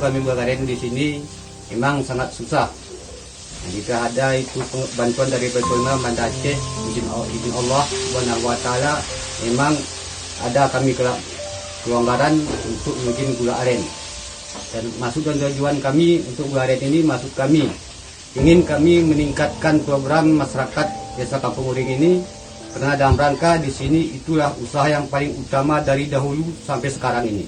kami berkarya di sini memang sangat susah. Jika ada itu bantuan dari Pemerintah Banda Aceh, izin Allah Subhanahu wa taala, memang ada kami kelonggaran untuk mungkin gula aren. Dan maksud dan tujuan kami untuk gula aren ini, maksud kami ingin kami meningkatkan program masyarakat Desa Kampung Uring ini, karena dalam rangka di sini itulah usaha yang paling utama dari dahulu sampai sekarang ini.